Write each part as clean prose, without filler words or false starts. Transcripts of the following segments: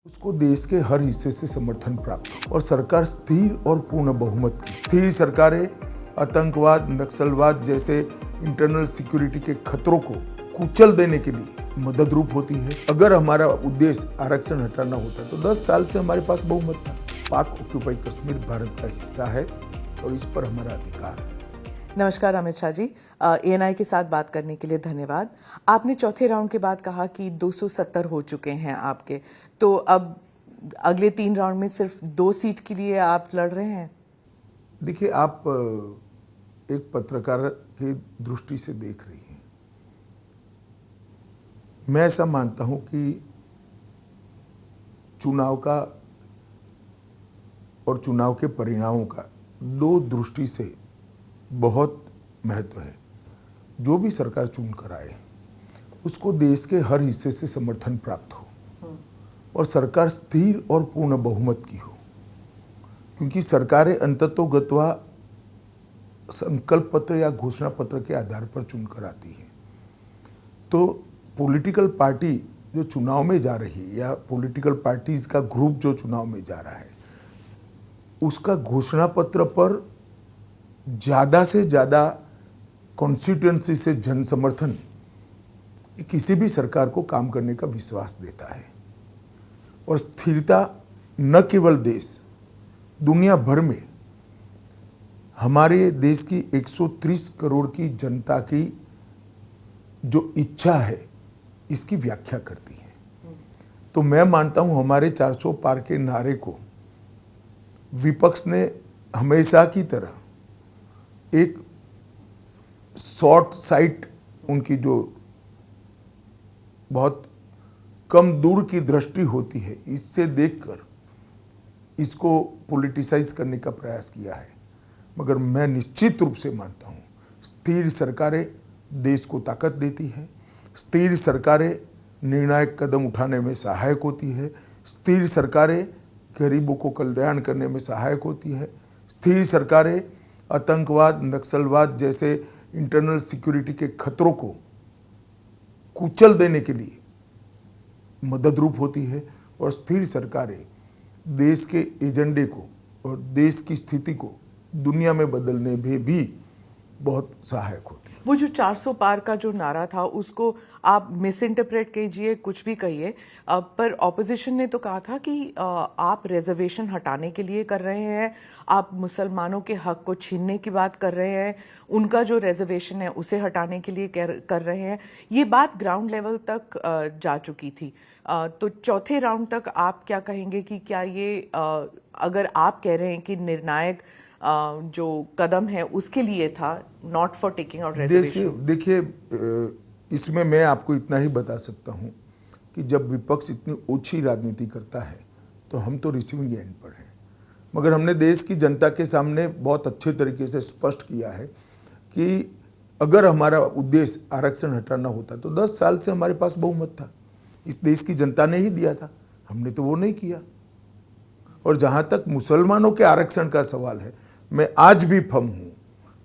उसको देश के हर हिस्से से समर्थन प्राप्त और सरकार स्थिर और पूर्ण बहुमत की स्थिर सरकारें आतंकवाद, नक्सलवाद जैसे इंटरनल सिक्योरिटी के खतरों को कुचल देने के लिए मदद रूप होती है। अगर हमारा उद्देश्य आरक्षण हटाना होता तो 10 साल से हमारे पास बहुमत था। पाक ऑक्यूपाई कश्मीर भारत का हिस्सा है और इस पर हमारा अधिकार है। नमस्कार अमित शाह जी, एएनआई के साथ बात करने के लिए धन्यवाद। आपने चौथे राउंड के बाद कहा कि 270 हो चुके हैं आपके, तो अब अगले 3 राउंड में सिर्फ 2 सीट के लिए आप लड़ रहे हैं। देखिए, आप एक पत्रकार की दृष्टि से देख रही हैं। मैं ऐसा मानता हूं कि चुनाव का और चुनाव के परिणामों का 2 दृष्टि से बहुत महत्व है। जो भी सरकार चुनकर आए उसको देश के हर हिस्से से समर्थन प्राप्त हो और सरकार स्थिर और पूर्ण बहुमत की हो, क्योंकि सरकारें अंततोगत्वा संकल्प पत्र या घोषणा पत्र के आधार पर चुनकर आती है। तो पॉलिटिकल पार्टी जो चुनाव में जा रही है या पॉलिटिकल पार्टीज का ग्रुप जो चुनाव में जा रहा है, उसका घोषणा पत्र पर ज्यादा से ज्यादा कॉन्स्टिट्यूएंसी से जन समर्थन किसी भी सरकार को काम करने का विश्वास देता है। और स्थिरता न केवल देश, दुनिया भर में हमारे देश की 130 करोड़ की जनता की जो इच्छा है इसकी व्याख्या करती है। तो मैं मानता हूं हमारे 400 पार के नारे को विपक्ष ने हमेशा की तरह एक शॉर्ट साइट, उनकी जो बहुत कम दूर की दृष्टि होती है, इससे देखकर इसको पॉलिटिसाइज करने का प्रयास किया है। मगर मैं निश्चित रूप से मानता हूं स्थिर सरकारें देश को ताकत देती है, स्थिर सरकारें निर्णायक कदम उठाने में सहायक होती है, स्थिर सरकारें गरीबों को कल्याण करने में सहायक होती है, स्थिर सरकारें आतंकवाद, नक्सलवाद जैसे इंटरनल सिक्योरिटी के खतरों को कुचल देने के लिए मदद रूप होती है और स्थिर सरकारें देश के एजेंडे को और देश की स्थिति को दुनिया में बदलने में भी बहुत सहायक होती है। वो जो 400 पार का जो नारा था उसको आप मिस इंटरप्रेट कीजिए, कुछ भी कहिए, पर ऑपोजिशन ने तो कहा था कि आप रिजर्वेशन हटाने के लिए कर रहे हैं, आप मुसलमानों के हक को छीनने की बात कर रहे हैं, उनका जो रिजर्वेशन है उसे हटाने के लिए कर रहे हैं। ये बात ग्राउंड लेवल तक जा चुकी थी। तो चौथे राउंड तक आप क्या कहेंगे कि क्या ये अगर आप कह रहे हैं कि निर्णायक जो कदम है उसके लिए था, not for taking out reservation? देखिए, इसमें मैं आपको इतना ही बता सकता हूं कि जब विपक्ष इतनी ओछी राजनीति करता है तो हम तो रिसीविंग एंड पर हैं। मगर हमने देश की जनता के सामने बहुत अच्छे तरीके से स्पष्ट किया है कि अगर हमारा उद्देश्य आरक्षण हटाना होता तो 10 साल से हमारे पास बहुमत था। इस देश की जनता ने ही दिया था, हमने तो वो नहीं किया। और जहां तक मुसलमानों के आरक्षण का सवाल है, मैं आज भी फर्म हूं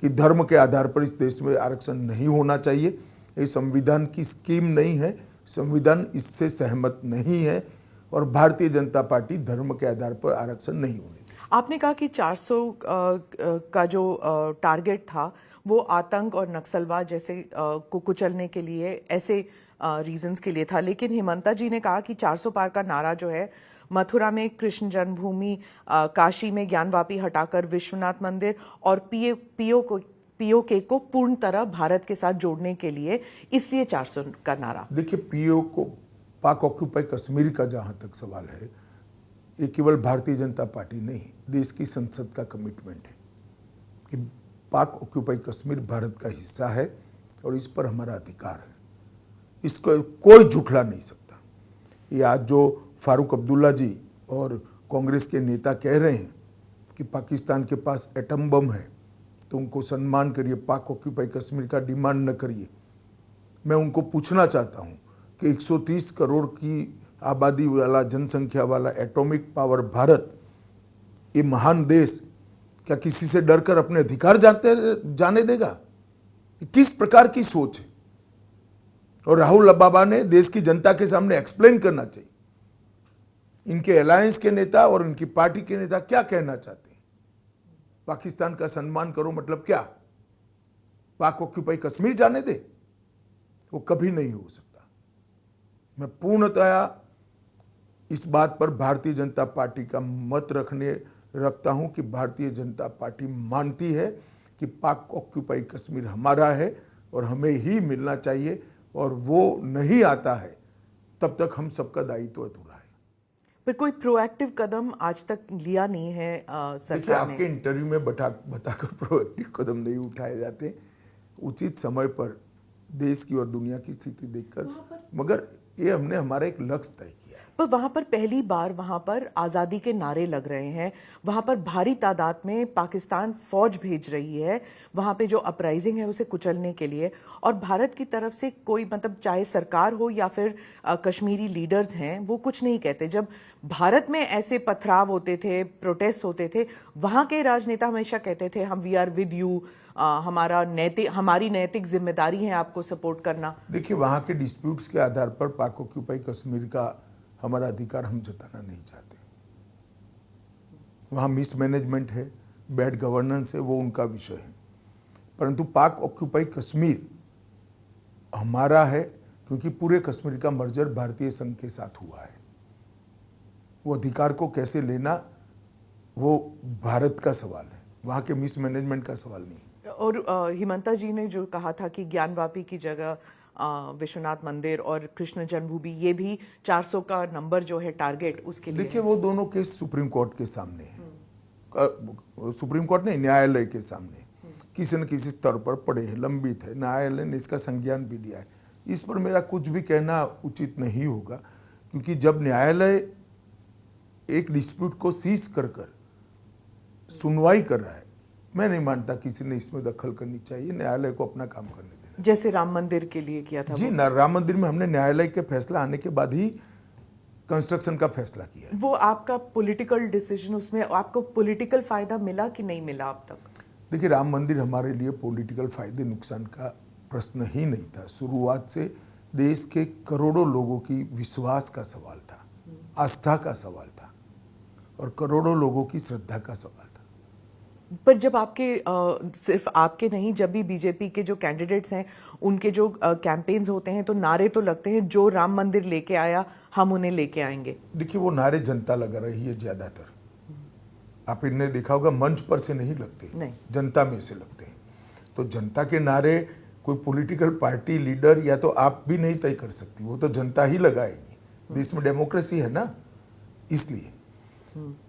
कि धर्म के आधार पर इस देश में आरक्षण नहीं होना चाहिए। ये संविधान की स्कीम नहीं है, संविधान इससे सहमत नहीं है और भारतीय जनता पार्टी धर्म के आधार पर आरक्षण नहीं होने देगी। आपने कहा कि 400 का जो टारगेट था वो आतंक और नक्सलवाद जैसे को कुचलने के लिए, ऐसे रीजंस के लिए था, लेकिन हिमंता जी ने कहा कि 400 पार का नारा जो है मथुरा में कृष्ण जन्मभूमि, काशी में ज्ञानवापी हटाकर विश्वनाथ मंदिर और पीओके को पूर्ण तरह भारत के साथ जोड़ने के लिए, इसलिए 400 का नारा। देखिए, पीओ को पाक ऑक्यूपाई कश्मीर का जहां तक सवाल है, ये केवल भारतीय जनता पार्टी नहीं, देश की संसद का कमिटमेंट है कि पाक ऑक्यूपाई कश्मीर भारत का हिस्सा है और इस पर हमारा अधिकार है। इसको कोई झुठला नहीं सकता। ये आज जो फारूक अब्दुल्ला जी और कांग्रेस के नेता कह रहे हैं कि पाकिस्तान के पास एटम बम है तो उनको सम्मान करिए, पाक ऑक्यूपाई कश्मीर का डिमांड न करिए। मैं उनको पूछना चाहता हूं कि 130 करोड़ की आबादी वाला, जनसंख्या वाला एटॉमिक पावर भारत, ये महान देश क्या किसी से डरकर अपने अधिकार जाने देगा? किस प्रकार की सोच है? और राहुल बाबा ने देश की जनता के सामने एक्सप्लेन करना चाहिए इनके अलायंस के नेता और इनकी पार्टी के नेता क्या कहना चाहते हैं। पाकिस्तान का सम्मान करो मतलब क्या? पाक ऑक्यूपाई कश्मीर जाने दे? वो कभी नहीं हो सकता। मैं पूर्णतया इस बात पर भारतीय जनता पार्टी का मत रखता हूं कि भारतीय जनता पार्टी मानती है कि पाक ऑक्यूपाई कश्मीर हमारा है और हमें ही मिलना चाहिए, और वो नहीं आता है तब तक हम सबका दायित्व अधूरा है। पर कोई प्रोएक्टिव कदम आज तक लिया नहीं है सरकार ने। देखिए, आपके इंटरव्यू में बताकर प्रोएक्टिव कदम नहीं उठाए जाते। उचित समय पर देश की और दुनिया की स्थिति देखकर, मगर ये हमने हमारा एक लक्ष्य तय किया है। पर वहां पर पहली बार वहां पर आजादी के नारे लग रहे हैं, वहां पर भारी तादाद में पाकिस्तान फौज भेज रही है वहां पे जो अपराइजिंग है उसे कुचलने के लिए, और भारत की तरफ से कोई मतलब चाहे सरकार हो या फिर कश्मीरी लीडर्स हैं वो कुछ नहीं कहते। जब भारत में ऐसे पथराव होते थे, प्रोटेस्ट होते थे, वहां के राजनेता हमेशा कहते थे हम वी आर विद यू, हमारी नैतिक जिम्मेदारी है आपको सपोर्ट करना। देखिए, वहां के डिस्प्यूट्स के आधार पर पाक ऑक्यूपाई कश्मीर का हमारा अधिकार हम जताना नहीं चाहते। वहां मिसमैनेजमेंट है, बैड गवर्नेंस है, वो उनका विषय है, परंतु पाक ऑक्यूपाई कश्मीर हमारा है क्योंकि पूरे कश्मीर का मर्जर भारतीय संघ के साथ हुआ है। वो अधिकार को कैसे लेना वो भारत का सवाल है, वहां के मिसमैनेजमेंट का सवाल नहीं। और हिमंता जी ने जो कहा था कि ज्ञानवापी की जगह विश्वनाथ मंदिर और कृष्ण जन्मभूमि, ये भी 400 का नंबर जो है टारगेट उसके लिए। देखिए, वो दोनों केस सुप्रीम कोर्ट के सामने है। सुप्रीम कोर्ट ने न्यायालय के सामने किसी न किसी स्तर पर पड़े हैं, लंबित है, न्यायालय ने इसका संज्ञान भी लिया है। इस पर मेरा कुछ भी कहना उचित नहीं होगा, क्योंकि जब न्यायालय एक डिस्प्यूट को सीज कर सुनवाई कर रहा है, मैं नहीं मानता किसी ने इसमें दखल करनी चाहिए। न्यायालय को अपना काम करने देना, जैसे राम मंदिर के लिए किया था। जी, राम मंदिर में हमने न्यायालय के फैसला आने के बाद ही कंस्ट्रक्शन का फैसला किया है। वो आपका पॉलिटिकल डिसीजन, उसमें आपको पॉलिटिकल फायदा मिला कि नहीं मिला अब तक? देखिए, राम मंदिर हमारे लिए पॉलिटिकल फायदे नुकसान का प्रश्न ही नहीं था। शुरुआत से देश के करोड़ों लोगों की विश्वास का सवाल था, आस्था का सवाल था, और करोड़ों लोगों की श्रद्धा का सवाल था। पर जब आपके सिर्फ आपके नहीं, जब भी बीजेपी के जो कैंडिडेट्स हैं उनके जो कैंपेन्स होते हैं तो नारे तो लगते हैं, जो राम मंदिर लेके आया हम उन्हें लेके आएंगे। देखिए, वो नारे जनता लगा रही है ज्यादातर। आप इन्हें देखा होगा, मंच पर से नहीं लगते, नहीं, जनता में से लगते हैं। तो जनता के नारे कोई पॉलिटिकल पार्टी लीडर या तो आप भी नहीं तय कर सकती, वो तो जनता ही लगाएगी। देश में डेमोक्रेसी है ना, इसलिए।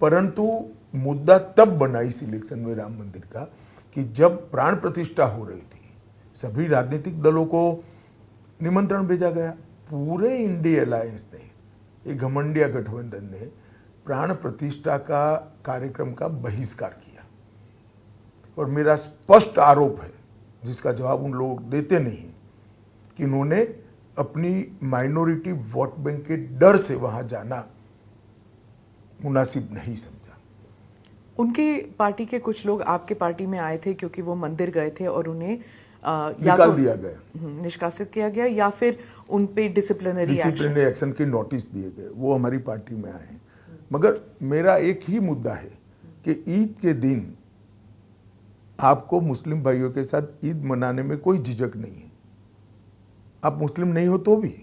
परंतु मुद्दा तब बना इस इलेक्शन में राम मंदिर का कि जब प्राण प्रतिष्ठा हो रही थी, सभी राजनीतिक दलों को निमंत्रण भेजा गया। पूरे इंडिया अलायंस ने, एक घमंडिया गठबंधन ने प्राण प्रतिष्ठा का कार्यक्रम का बहिष्कार किया। और मेरा स्पष्ट आरोप है, जिसका जवाब उन लोग देते नहीं, कि उन्होंने अपनी माइनॉरिटी वोट बैंक के डर से वहां जाना मुनासिब नहीं समझा। उनके पार्टी के कुछ लोग आपके पार्टी में आए थे क्योंकि वो मंदिर गए थे और उन्हें निकाल दिया गया, निष्कासित किया गया, या फिर उन पे डिसिप्लिनरी एक्शन के नोटिस दिए गए। वो हमारी पार्टी में आए हैं। मगर मेरा एक ही मुद्दा है कि ईद के दिन आपको मुस्लिम भाइयों के साथ ईद मनाने में कोई झिझक नहीं है, आप मुस्लिम नहीं हो तो भी।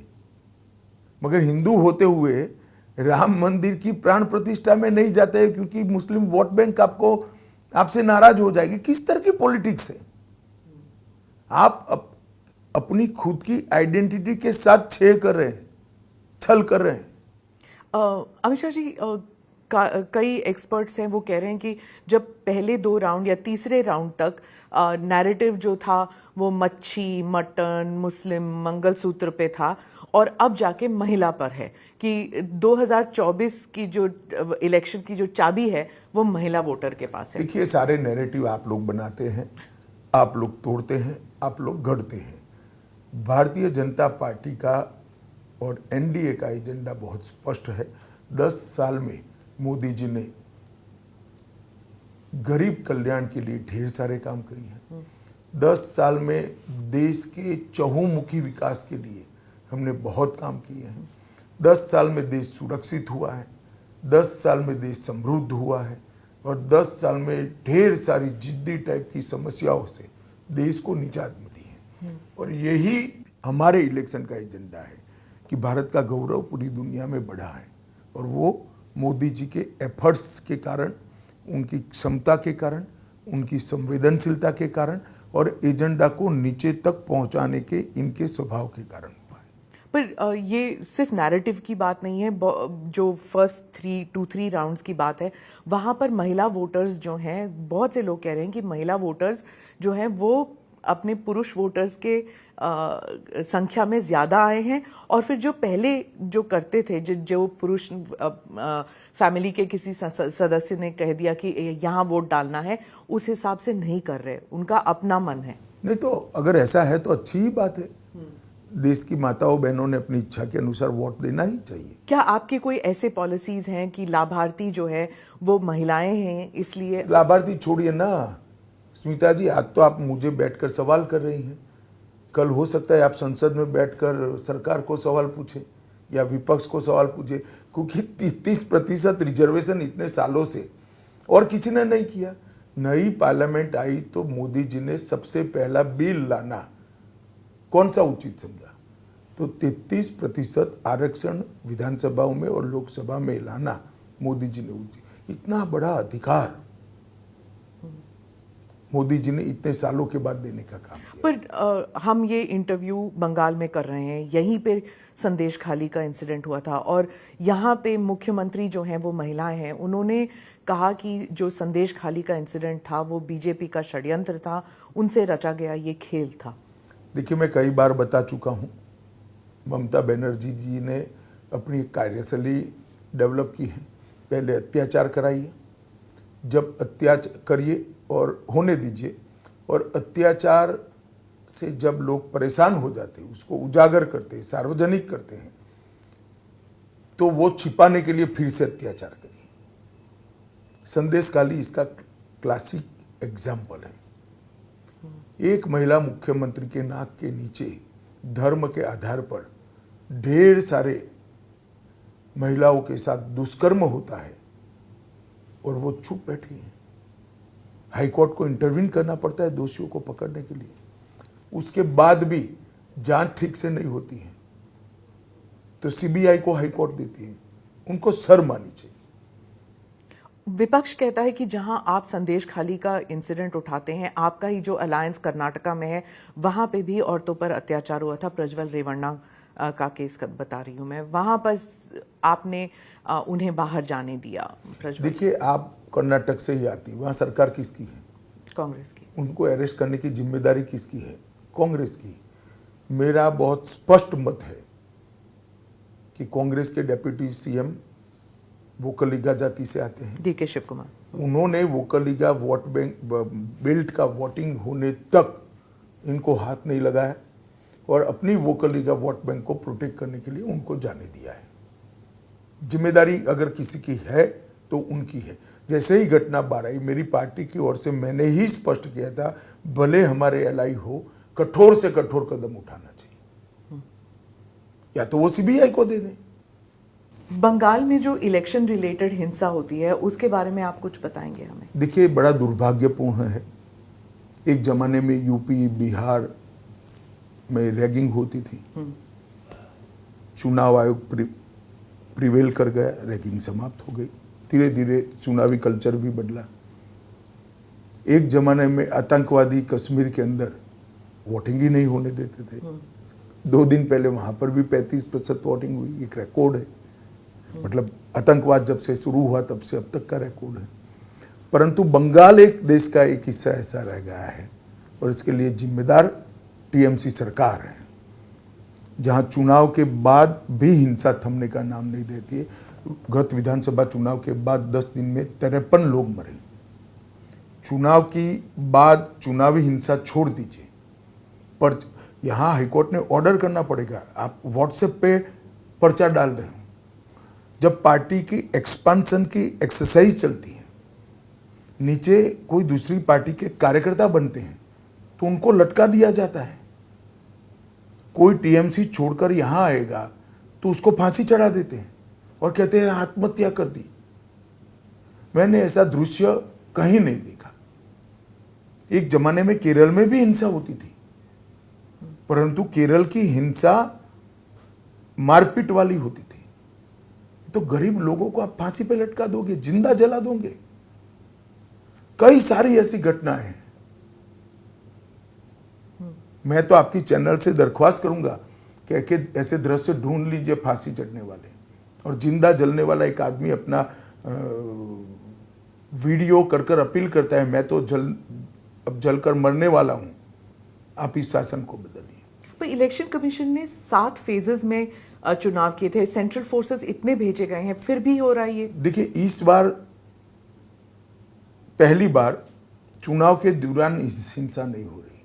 मगर हिंदू होते हुए राम मंदिर की प्राण प्रतिष्ठा में नहीं जाते क्योंकि मुस्लिम वोट बैंक आपसे नाराज हो जाएगी। किस तरह की पॉलिटिक्स है? आप अपनी खुद की आइडेंटिटी के साथ छेड़ कर रहे हैं, छल कर रहे हैं। अमित शाह जी, कई एक्सपर्ट्स हैं वो कह रहे हैं कि जब पहले 2 राउंड या तीसरे राउंड तक नैरेटिव जो था वो मच्छी, मटन, मुस्लिम, मंगलसूत्र पे था, और अब जाके महिला पर है, कि 2024 की जो इलेक्शन की जो चाबी है वो महिला वोटर के पास है। देखिए, सारे नैरेटिव आप लोग बनाते हैं, आप लोग तोड़ते हैं, आप लोग गढ़ते हैं। भारतीय जनता पार्टी का और एनडीए का एजेंडा बहुत स्पष्ट है। 10 साल में मोदी जी ने गरीब कल्याण के लिए ढेर सारे काम किए हैं। 10 साल में देश के चहुमुखी विकास के लिए हमने बहुत काम किए हैं। 10 साल में देश सुरक्षित हुआ है, 10 साल में देश समृद्ध हुआ है और 10 साल में ढेर सारी जिद्दी टाइप की समस्याओं से देश को निजात मिली है। और यही हमारे इलेक्शन का एजेंडा है कि भारत का गौरव पूरी दुनिया में बढ़ा है और वो मोदी जी के एफर्ट्स के कारण, उनकी क्षमता के कारण, उनकी संवेदनशीलता के कारण और एजेंडा को नीचे तक पहुंचाने के इनके स्वभाव के कारण हुआ है। पर ये सिर्फ नैरेटिव की बात नहीं है। जो फर्स्ट 2-3 राउंड्स की बात है, वहां पर महिला वोटर्स जो हैं, बहुत से लोग कह रहे हैं कि महिला वोटर्स जो हैं वो अपने पुरुष वोटर्स के संख्या में ज्यादा आए हैं। और फिर जो पहले जो करते थे, जो पुरुष फैमिली के किसी सदस्य ने कह दिया कि यहाँ वोट डालना है, उस हिसाब से नहीं कर रहे, उनका अपना मन है। नहीं तो अगर ऐसा है तो अच्छी ही बात है। देश की माताओं बहनों ने अपनी इच्छा के अनुसार वोट देना ही चाहिए। क्या आपके कोई ऐसे पॉलिसीज हैं कि लाभार्थी जो है वो महिलाएं हैं, इसलिए? लाभार्थी छोड़िए ना स्मिता जी, आज तो आप मुझे बैठकर सवाल कर रही हैं, कल हो सकता है आप संसद में बैठकर सरकार को सवाल पूछे या विपक्ष को सवाल पूछे, क्योंकि 33% रिजर्वेशन इतने सालों से और किसी ने नहीं किया। नई पार्लियामेंट आई तो मोदी जी ने सबसे पहला बिल लाना कौन सा उचित समझा, तो 33% आरक्षण विधानसभाओं में और लोकसभा में लाना मोदी जी ने उचित। इतना बड़ा अधिकार मोदी जी ने इतने सालों के बाद देने का काम किया। पर हम ये इंटरव्यू बंगाल में कर रहे हैं, यहीं पे संदेश खाली का इंसिडेंट हुआ था और यहाँ पे मुख्यमंत्री जो हैं वो महिलाएं हैं, उन्होंने कहा कि जो संदेश खाली का इंसिडेंट था वो बीजेपी का षड्यंत्र था, उनसे रचा गया ये खेल था। देखिए, मैं कई बार बता चुका हूँ, ममता बनर्जी जी ने अपनी एक कार्यशैली डेवलप की है। पहले अत्याचार कराइए, जब अत्याचार करिए और होने दीजिए, और अत्याचार से जब लोग परेशान हो जाते हैं उसको उजागर करते हैं, सार्वजनिक करते हैं, तो वो छिपाने के लिए फिर से अत्याचार करिए। संदेश खाली इसका क्लासिक एग्जाम्पल है। एक महिला मुख्यमंत्री के नाक के नीचे धर्म के आधार पर ढेर सारे महिलाओं के साथ दुष्कर्म होता है और वो चुप बैठी है। हाईकोर्ट को इंटरवीन करना पड़ता है दोषियों को पकड़ने के लिए, उसके बाद भी जांच ठीक से नहीं होती है तो सीबीआई को हाईकोर्ट देती है। उनको शर्म आनी चाहिए। विपक्ष कहता है कि जहां आप संदेश खाली का इंसिडेंट उठाते हैं, आपका ही जो अलायंस कर्नाटका में है वहां पे भी औरतों पर अत्याचार हुआ था। प्रज्वल रेवन्ना का केस बता रही हूं मैं, वहां पर आपने उन्हें बाहर जाने दिया। देखिए, आप कर्नाटक से ही आती, वहां सरकार किसकी है? कांग्रेस की। उनको अरेस्ट करने की जिम्मेदारी किसकी है? कांग्रेस की। मेरा बहुत स्पष्ट मत है कि कांग्रेस के डेप्यूटी सीएम वोकलिगा जाति से आते हैं, डीके शिव कुमार। उन्होंने वोकलिगा वोट बैंक बेल्ट का वोटिंग होने तक इनको हाथ नहीं लगाया और अपनी वोकलिगा वोट बैंक को प्रोटेक्ट करने के लिए उनको जाने दिया है। जिम्मेदारी अगर किसी की है तो उनकी है। जैसे ही घटना बाहर आई, मेरी पार्टी की ओर से मैंने ही स्पष्ट किया था, भले हमारे एलआई हो, कठोर से कठोर कदम उठाना चाहिए, या तो वो सीबीआई को दे दें। बंगाल में जो इलेक्शन रिलेटेड हिंसा होती है उसके बारे में आप कुछ बताएंगे हमें? देखिए, बड़ा दुर्भाग्यपूर्ण है। एक जमाने में यूपी बिहार में रैगिंग होती थी, चुनाव आयोग प्रिवेल कर गया, रैगिंग समाप्त हो गई। धीरे धीरे चुनावी कल्चर भी बदला। एक जमाने में आतंकवादी कश्मीर के अंदर वोटिंग ही नहीं होने देते थे। 2 दिन पहले वहां पर भी 35% वोटिंग हुई, एक रिकॉर्ड है। मतलब आतंकवाद जब से शुरू हुआ तब से अब तक का रिकॉर्ड है। परंतु बंगाल एक देश का एक हिस्सा ऐसा रह गया है और इसके लिए जिम्मेदार टीएमसी सरकार है, जहां चुनाव के बाद भी हिंसा थमने का नाम नहीं लेती है। गत विधानसभा चुनाव के बाद 10 दिन में 53 लोग मरे। चुनाव की बाद चुनावी हिंसा छोड़ दीजिए, पर यहां हाईकोर्ट ने ऑर्डर करना पड़ेगा। आप व्हाट्सएप पे पर्चा डाल रहे हो, जब पार्टी की एक्सपेंशन की एक्सरसाइज चलती है, नीचे कोई दूसरी पार्टी के कार्यकर्ता बनते हैं तो उनको लटका दिया जाता है। कोई टीएमसी छोड़कर यहां आएगा तो उसको फांसी चढ़ा देते हैं और कहते हैं आत्महत्या कर दी। मैंने ऐसा दृश्य कहीं नहीं देखा। एक जमाने में केरल में भी हिंसा होती थी, परंतु केरल की हिंसा मारपीट वाली होती थी। तो गरीब लोगों को आप फांसी पे लटका दोगे, जिंदा जला दोगे। कई सारी ऐसी घटनाएं हैं। मैं तो आपकी चैनल से दरख्वास्त करूंगा कि ऐसे दृश्य ढूंढ लीजिए, फांसी चढ़ने वाले और जिंदा जलने वाला एक आदमी अपना वीडियो कर कर अपील करता है, मैं तो अब जलकर मरने वाला हूं, आप इस शासन को बदलिए। पर इलेक्शन कमीशन ने 7 फेजेस में चुनाव किए थे, सेंट्रल फोर्सेस इतने भेजे गए हैं, फिर भी हो रहा है ये। देखिए, इस बार पहली बार चुनाव के दौरान हिंसा नहीं हो रही,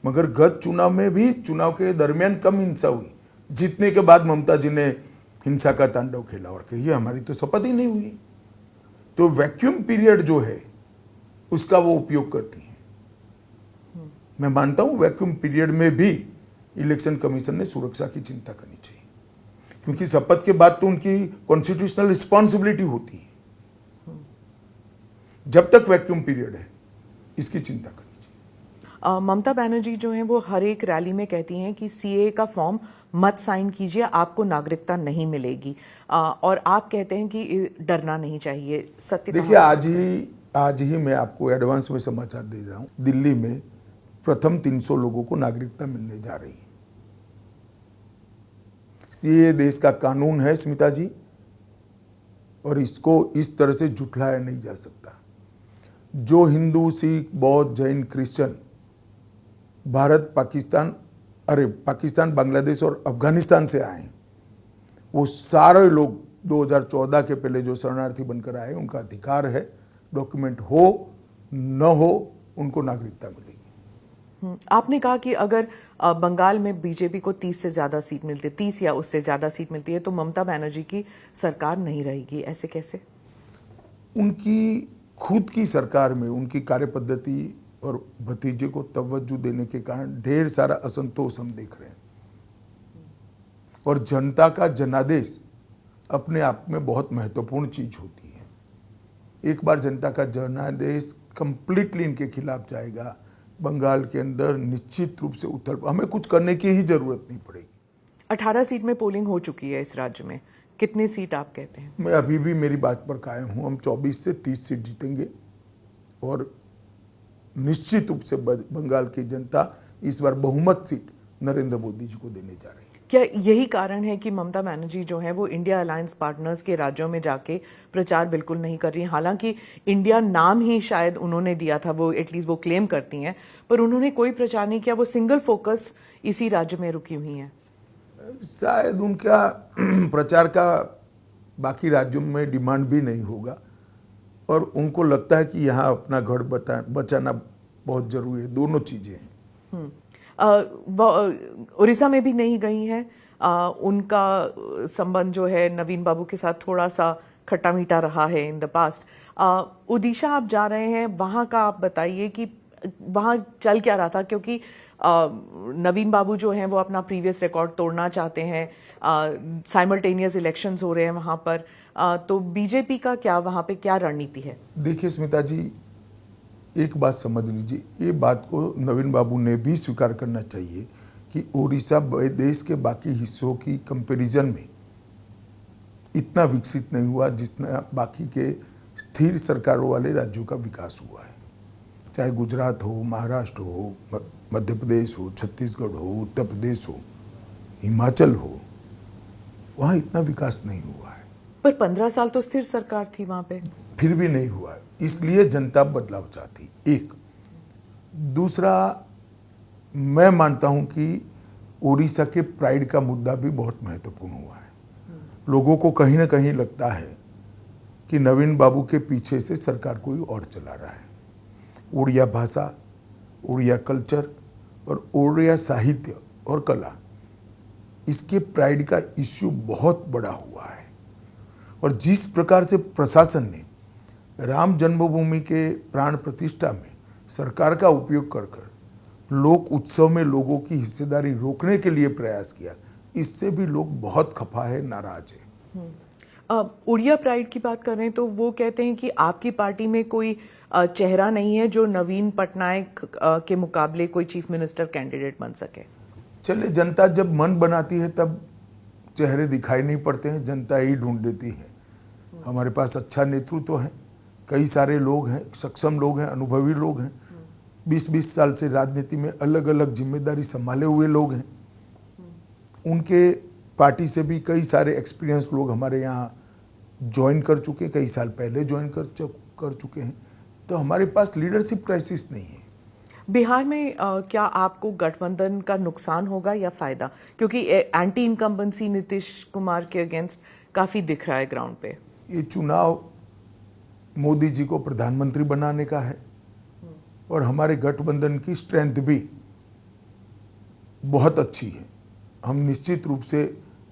मगर गत चुनाव में भी चुनाव के दरमियान कम हिंसा हुई। जीतने के बाद ममता जी ने हिंसा का तांडव खेला और कहिए हमारी तो शपथ ही नहीं हुई। तो वैक्यूम पीरियड जो है उसका वो उपयोग करती है। मैं मानता हूं वैक्यूम पीरियड में भी इलेक्शन कमीशन ने सुरक्षा की चिंता करनी चाहिए, क्योंकि शपथ के बाद तो उनकी कॉन्स्टिट्यूशनल रिस्पॉन्सिबिलिटी होती है। जब तक वैक्यूम पीरियड है इसकी चिंता करनी चाहिए। ममता बनर्जी जो हैं वो हर एक रैली में कहती हैं कि सीए का फॉर्म मत साइन कीजिए, आपको नागरिकता नहीं मिलेगी, और आप कहते हैं कि डरना नहीं चाहिए। सत्य देखिए, आज ही मैं आपको एडवांस में समाचार दे रहा हूं, दिल्ली में प्रथम 300 लोगों को नागरिकता मिलने जा रही है। सीए देश का कानून है स्मिता जी, और इसको इस तरह से झुठलाया नहीं जा सकता। जो हिंदू, सिख, बौद्ध, जैन, क्रिश्चियन भारत, पाकिस्तान, बांग्लादेश और अफगानिस्तान से आए, वो सारे लोग 2014 के पहले जो शरणार्थी बनकर आए, उनका अधिकार है, डॉक्यूमेंट हो न हो उनको नागरिकता मिलेगी। आपने कहा कि अगर बंगाल में बीजेपी को 30 से ज्यादा सीट मिलती है, 30 या उससे ज्यादा सीट मिलती है, तो ममता बनर्जी की सरकार नहीं रहेगी। ऐसे कैसे? उनकी खुद की सरकार में उनकी कार्य पद्धति और भतीजे को तवज्जो देने के कारण ढेर सारा असंतोष हम देख रहे हैं। और जनता का जनादेश अपने आप में बहुत महत्वपूर्ण चीज होती है। एक बार जनता का जनादेश कंप्लीटली इनके खिलाफ जाएगा, बंगाल के अंदर निश्चित रूप से हमें कुछ करने की ही जरूरत नहीं पड़ेगी। 18 सीट में पोलिंग हो चुकी है इस राज्य में, कितनी सीट आप कहते हैं? मैं अभी भी मेरी बात पर कायम हूं, हम 24 से 30 सीट जीतेंगे और निश्चित रूप से बंगाल की जनता इस बार बहुमत सीट नरेंद्र मोदी जी को देने जा रही है। क्या यही कारण है कि ममता बनर्जी जो है वो इंडिया अलायंस पार्टनर्स के राज्यों में जाके प्रचार बिल्कुल नहीं कर रही? हालांकि इंडिया नाम ही शायद उन्होंने दिया था, वो एटलीस्ट वो क्लेम करती हैं, पर उन्होंने कोई प्रचार नहीं किया। वो सिंगल फोकस इसी राज्य में रुकी हुई हैं। शायद उनका प्रचार का बाकी राज्यों में डिमांड भी नहीं होगा, और उनको लगता है कि यहाँ अपना घर बचाना बहुत जरूरी है। दोनों चीजें हैं। उड़ीसा में भी नहीं गई हैं। उनका संबंध जो है नवीन बाबू के साथ थोड़ा सा खट्टा मीठा रहा है इन द पास्ट। ओडिशा आप जा रहे हैं, वहां का आप बताइए कि वहां चल क्या रहा था, क्योंकि नवीन बाबू जो हैं वो अपना प्रीवियस रिकॉर्ड तोड़ना चाहते हैं। साइमल्टेनियस इलेक्शंस हो रहे हैं वहां पर, तो बीजेपी का क्या वहां पे क्या रणनीति है? देखिए स्मिता जी, एक बात समझ लीजिए, ये बात को नवीन बाबू ने भी स्वीकार करना चाहिए कि ओडिशा देश के बाकी हिस्सों की कंपैरिजन में इतना विकसित नहीं हुआ जितना बाकी के स्थिर सरकारों वाले राज्यों का विकास हुआ है। चाहे गुजरात हो, महाराष्ट्र हो, मध्य प्रदेश हो, छत्तीसगढ़ हो, उत्तर प्रदेश हो, हिमाचल हो, वहां इतना विकास नहीं हुआ है। पर 15 साल तो स्थिर सरकार थी वहां पे, फिर भी नहीं हुआ, इसलिए जनता बदलाव चाहती। एक दूसरा, मैं मानता हूं कि ओडिशा के प्राइड का मुद्दा भी बहुत महत्वपूर्ण हुआ है। लोगों को कहीं ना कहीं लगता है कि नवीन बाबू के पीछे से सरकार कोई और चला रहा है। उड़िया भाषा, उड़िया कल्चर और उड़िया साहित्य और कला, इसके प्राइड का इश्यू बहुत बड़ा हुआ है। और जिस प्रकार से प्रशासन ने राम जन्मभूमि के प्राण प्रतिष्ठा में सरकार का उपयोग कर लोक उत्सव में लोगों की हिस्सेदारी रोकने के लिए प्रयास किया, इससे भी लोग बहुत खफा है, नाराज है। उड़िया प्राइड की बात कर रहे हैं तो वो कहते हैं कि आपकी पार्टी में कोई चेहरा नहीं है जो नवीन पटनायक के मुकाबले कोई चीफ मिनिस्टर कैंडिडेट बन सके। चलिए, जनता जब मन बनाती है तब चेहरे दिखाई नहीं पड़ते हैं, जनता ही ढूंढ देती है। हमारे पास अच्छा नेतृत्व है, कई सारे लोग हैं, सक्षम लोग हैं, अनुभवी लोग हैं, 20-20 साल से राजनीति में अलग अलग जिम्मेदारी संभाले हुए लोग हैं। उनके पार्टी से भी कई सारे एक्सपीरियंस लोग हमारे यहाँ ज्वाइन कर चुके, कई साल पहले ज्वाइन कर चुके हैं। तो हमारे पास लीडरशिप क्राइसिस नहीं है। बिहार में क्या आपको गठबंधन का नुकसान होगा या फायदा, क्योंकि एंटी इनकम्बेंसी नीतीश कुमार के अगेंस्ट काफी दिख रहा है ग्राउंड पे। ये चुनाव मोदी जी को प्रधानमंत्री बनाने का है और हमारे गठबंधन की स्ट्रेंथ भी बहुत अच्छी है। हम निश्चित रूप से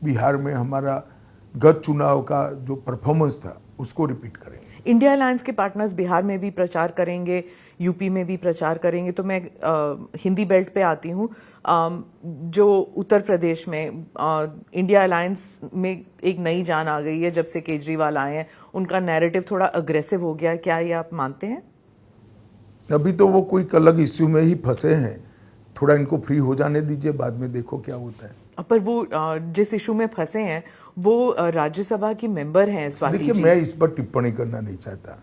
बिहार में हमारा गत चुनाव का जो परफॉर्मेंस था उसको रिपीट करेंगे। इंडिया अलायंस के पार्टनर्स बिहार में भी प्रचार करेंगे, यूपी में भी प्रचार करेंगे। तो मैं हिंदी बेल्ट पे आती हूँ। जो उत्तर प्रदेश में इंडिया अलायंस में एक नई जान आ गई है जब से केजरीवाल आए हैं, उनका नैरेटिव थोड़ा अग्रेसिव हो गया। क्या ये आप मानते हैं? अभी तो वो कोई अलग इश्यू में ही फंसे हैं, थोड़ा इनको फ्री हो जाने दीजिए, बाद में देखो क्या होता है। पर वो जिस इशू में फंसे हैं वो राज्यसभा की मेंबर हैं स्वाति जी। देखिए, मैं इस पर टिप्पणी करना नहीं चाहता।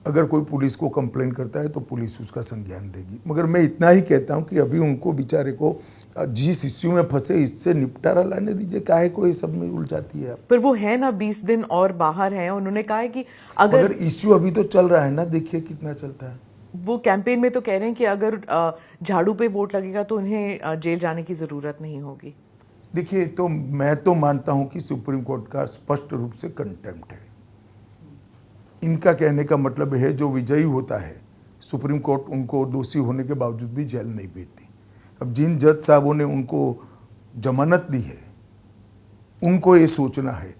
अगर कोई पुलिस को कंप्लेंट करता है तो पुलिस उसका संज्ञान देगी, मगर मैं इतना ही कहता हूं कि अभी उनको बेचारे को जिस इश्यू में फंसे इससे निपटारा लाने दीजिए। काहे को ये सब में उलझाती है आप? पर वो है ना 20 दिन और बाहर हैं। उन्होंने कहा है कि अगर इश्यू अभी तो चल रहा है ना, देखिए कितना चलता है। वो कैंपेन में तो कह रहे हैं कि अगर झाड़ू पे वोट लगेगा तो उन्हें जेल जाने की जरूरत नहीं होगी। देखिए, तो मैं तो मानता हूं कि सुप्रीम कोर्ट का स्पष्ट रूप से कंटेम्प्ट है। इनका कहने का मतलब है जो विजयी होता है सुप्रीम कोर्ट उनको दोषी होने के बावजूद भी जेल नहीं भेजती। अब जिन जज साहबों ने उनको जमानत दी है उनको ये सोचना है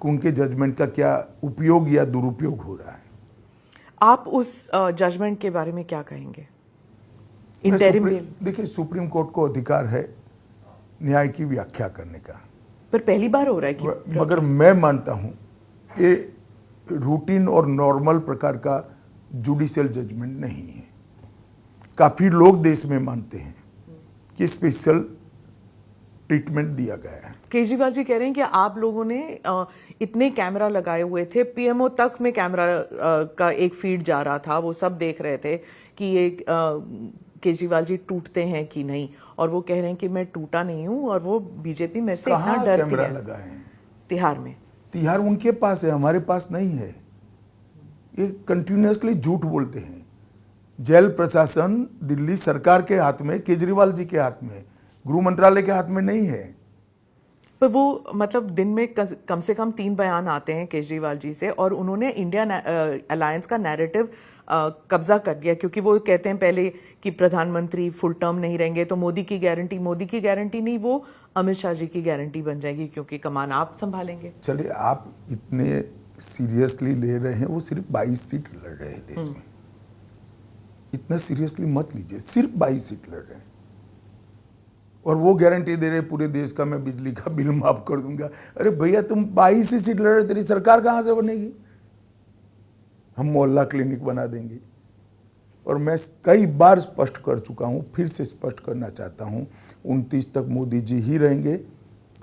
कि उनके जजमेंट का क्या उपयोग या दुरुपयोग हो रहा है। आप उस जजमेंट के बारे में क्या कहेंगे? Interim bell. देखिए, सुप्रीम कोर्ट को अधिकार है न्याय की व्याख्या करने का, पर पहली बार हो रहा है कि मगर मैं मानता हूं ये रूटीन और नॉर्मल प्रकार का जुडिशियल जजमेंट नहीं है। काफी लोग देश में मानते हैं कि स्पेशल ट्रीटमेंट दिया गया है। केजरीवाल जी कह रहे हैं कि आप लोगों ने इतने कैमरा लगाए हुए थे, पीएमओ तक में कैमरा का एक फीड जा रहा था, वो सब देख रहे थे कि ये केजरीवाल जी टूटते हैं कि नहीं, और वो कह रहे हैं कि मैं टूटा नहीं हूं और वो बीजेपी मेरे से इतना डरती है। कैमरा लगा है तिहाड़ में। तिहाड़ उनके पास है, हमारे पास नहीं है। ये कंटिन्यूअसली झूठ बोलते हैं। जेल प्रशासन दिल्ली सरकार के हाथ में, केजरीवाल जी के हाथ में, गृह मंत्रालय के हाथ में नहीं है। पर वो मतलब दिन में कम से कम 3 बयान आते हैं केजरीवाल जी से, और उन्होंने इंडिया अलायंस का नैरेटिव कब्जा कर लिया, क्योंकि वो कहते हैं पहले कि प्रधानमंत्री फुल टर्म नहीं रहेंगे तो मोदी की गारंटी नहीं, वो अमित शाह जी की गारंटी बन जाएगी क्योंकि कमान आप संभालेंगे। चलिए, आप इतने सीरियसली ले रहे हैं, वो सिर्फ 22 सीट लड़ रहे हैं देश में। इतना सीरियसली मत लीजिए, सिर्फ 22 सीट लड़ रहे हैं और वो गारंटी दे रहे पूरे देश का मैं बिजली का बिल माफ कर दूंगा। अरे भैया, तुम 22 ही सीट लड़ रहे, तेरी सरकार कहां से बनेगी? हम मोहल्ला क्लिनिक बना देंगे। और मैं कई बार स्पष्ट कर चुका हूं, फिर से स्पष्ट करना चाहता हूं, 29 तक मोदी जी ही रहेंगे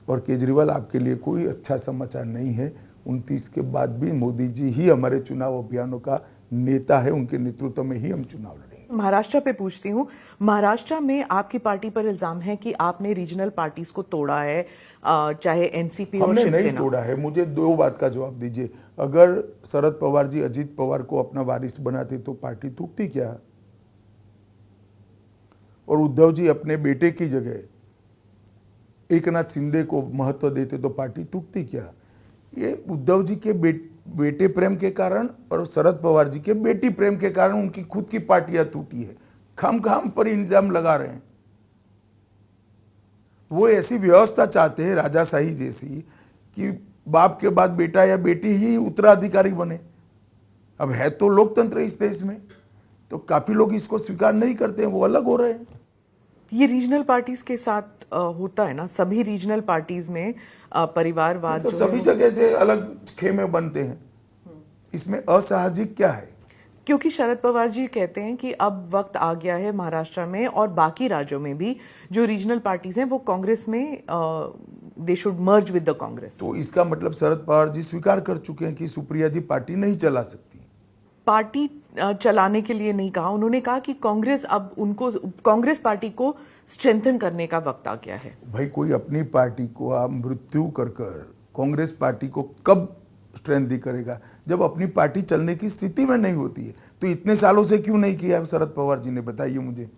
और केजरीवाल आपके लिए कोई अच्छा समाचार नहीं है। 29 के बाद भी मोदी जी ही हमारे चुनाव अभियानों का नेता है, उनके नेतृत्व में ही हम चुनाव लड़ेंगे। महाराष्ट्र पे पूछती हूँ। महाराष्ट्र में आपकी पार्टी पर इल्जाम है कि आपने रीजनल पार्टीज को तोड़ा है, चाहे एनसीपी और शिवसेना। हमने नहीं तोड़ा है। मुझे 2 बात का जवाब दीजिए। अगर शरद पवार जी अजीत पवार को अपना वारिस बनाते तो पार्टी टूटती क्या? और उद्धव जी अपने बेटे की जगह एकनाथ शिंदे को महत्व देते तो पार्टी टूटती क्या? ये उद्धव जी के बेटे प्रेम के कारण और शरद पवार जी के बेटी प्रेम के कारण उनकी खुद की पार्टियां टूटी है। खाम पर इल्जाम लगा रहे हैं। वो ऐसी व्यवस्था चाहते हैं राजाशाही जैसी कि बाप के बाद बेटा या बेटी ही उत्तराधिकारी बने। अब है तो लोकतंत्र इस देश में, तो काफी लोग इसको स्वीकार नहीं करते हैं, वो अलग हो रहे हैं। ये रीजनल पार्टीज के साथ होता है ना, सभी रीजनल पार्टीज में परिवारवाद तो जो सभी है जगह से अलग खेमे बनते हैं, इसमें असामाजिक क्या है? क्योंकि शरद पवार जी कहते हैं कि अब वक्त आ गया है महाराष्ट्र में और बाकी राज्यों में भी जो रीजनल पार्टीज हैं वो कांग्रेस में they should merge with the Congress. तो इसका मतलब शरद पवार जी स्वीकार कर चुके हैं कि सुप्रिया जी पार्टी नहीं चला सकती। पार्टी चलाने के लिए नहीं कहा, उन्होंने कहा कि कांग्रेस अब उनको कांग्रेस पार्टी को स्ट्रेंथन करने का वक्त आ गया है। भाई कोई अपनी पार्टी को आप मृत्यु कर कांग्रेस पार्टी को कब स्ट्रेंथ करेगा? जब अपनी पार्टी चलने की स्थिति में नहीं होती है। तो इतने सालों से क्यों नहीं किया शरद पवार जी ने, बताइए मुझे।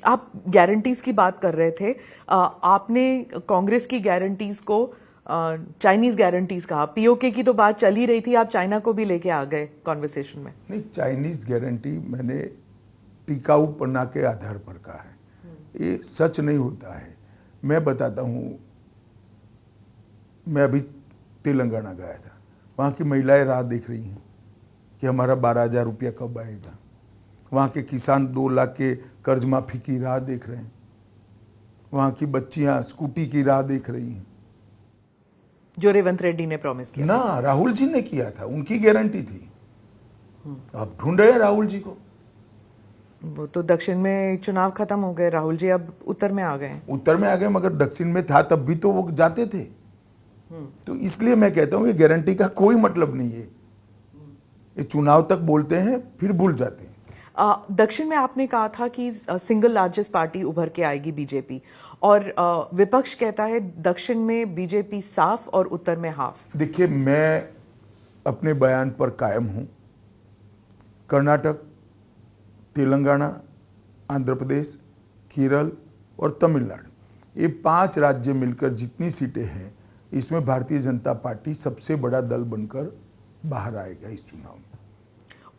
आप गारंटीज की बात कर रहे थे, आपने कांग्रेस की गारंटीज को चाइनीज गारंटीज कहा। पीओके की तो बात चल ही रही थी, आप चाइना को भी लेके आ गए कॉन्वर्सेशन में। नहीं, चाइनीज गारंटी मैंने टिकाऊपना के आधार पर कहा है, ये सच नहीं होता है। मैं बताता हूं, मैं अभी तेलंगाना गया था, वहां की महिलाएं राह देख रही हैं कि हमारा 12,000 रुपया कब आएगा। वहां के किसान 2 लाख के कर्ज माफी की राह देख रहे हैं। वहां की बच्चियां स्कूटी की राह देख रही हैं, जो रेवंत रेड्डी ने प्रॉमिस किया ना राहुल जी ने किया था, उनकी गारंटी थी। अब ढूंढ रहे हैं राहुल जी को। वो तो दक्षिण में चुनाव खत्म हो गए, राहुल जी अब उत्तर में आ गए। उत्तर में आ गए, मगर दक्षिण में था तब भी तो वो जाते थे। तो इसलिए मैं कहता हूं कि गारंटी का कोई मतलब नहीं है। ये चुनाव तक बोलते हैं फिर भूल जाते हैं। दक्षिण में आपने कहा था कि सिंगल लार्जेस्ट पार्टी उभर के आएगी बीजेपी, और विपक्ष कहता है दक्षिण में बीजेपी साफ और उत्तर में हाफ। देखिए, मैं अपने बयान पर कायम हूं। कर्नाटक, तेलंगाना, आंध्र प्रदेश, केरल और तमिलनाडु, ये 5 राज्य मिलकर जितनी सीटें हैं, इसमें भारतीय जनता पार्टी सबसे बड़ा दल बनकर बाहर आएगा इस चुनाव में।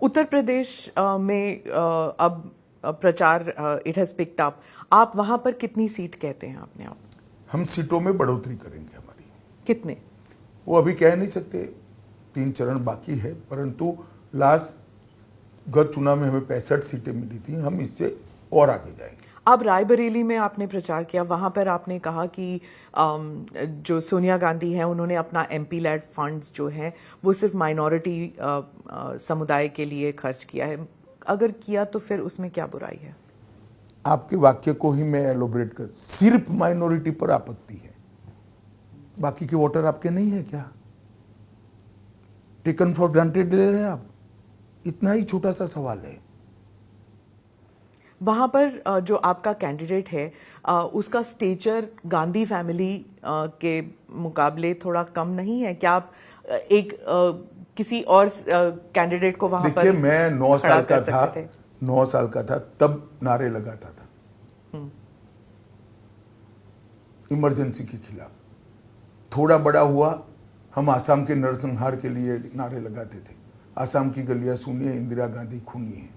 उत्तर प्रदेश में अब प्रचार इट हैज पिक्ड अप, आप वहां पर कितनी सीट कहते हैं अपने आप? हम सीटों में बढ़ोतरी करेंगे हमारी। कितने? वो अभी कह नहीं सकते, 3 चरण बाकी है, परंतु लास्ट गत चुनाव में हमें 65 सीटें मिली थी, हम इससे और आगे जाएंगे। अब रायबरेली में आपने प्रचार किया, वहां पर आपने कहा कि जो सोनिया गांधी हैं उन्होंने अपना एमपी लेड फंड्स जो हैं वो सिर्फ माइनॉरिटी समुदाय के लिए खर्च किया है। अगर किया तो फिर उसमें क्या बुराई है? आपके वाक्य को ही मैं एलोबरेट कर, सिर्फ माइनॉरिटी पर आपत्ति है, बाकी के वोटर आपके नहीं है क्या? टेकन फॉर ग्रांटेड ले रहे हैं आप? इतना ही छोटा सा सवाल है। वहां पर जो आपका कैंडिडेट है उसका स्टेचर गांधी फैमिली के मुकाबले थोड़ा कम नहीं है क्या? आप एक किसी और कैंडिडेट को वहां पर? देखिए, मैं 9 साल का था, 9 साल का था तब नारे लगाता था इमरजेंसी के खिलाफ। थोड़ा बड़ा हुआ, हम आसाम के नरसंहार के लिए नारे लगाते थे। आसाम की गलियां सुनिए, इंदिरा गांधी खूनी है।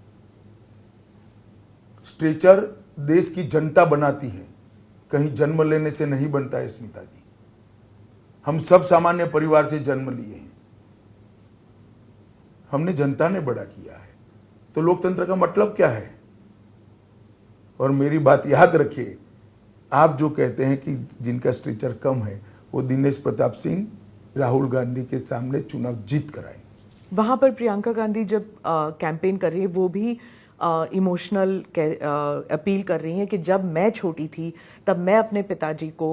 स्ट्रेचर देश की जनता बनाती है, कहीं जन्म लेने से नहीं बनता है स्मिता जी। हम सब सामान्य परिवार से जन्म लिए हैं, हमने जनता ने बड़ा किया है। तो लोकतंत्र का मतलब क्या है? और मेरी बात याद रखिए, आप जो कहते हैं कि जिनका स्ट्रेचर कम है, वो दिनेश प्रताप सिंह राहुल गांधी के सामने चुनाव जीत कर आए। वहां पर प्रियंका गांधी जब कैंपेन कर रही है, वो भी इमोशनल अपील कर रही हैं कि जब मैं छोटी थी तब मैं अपने पिताजी को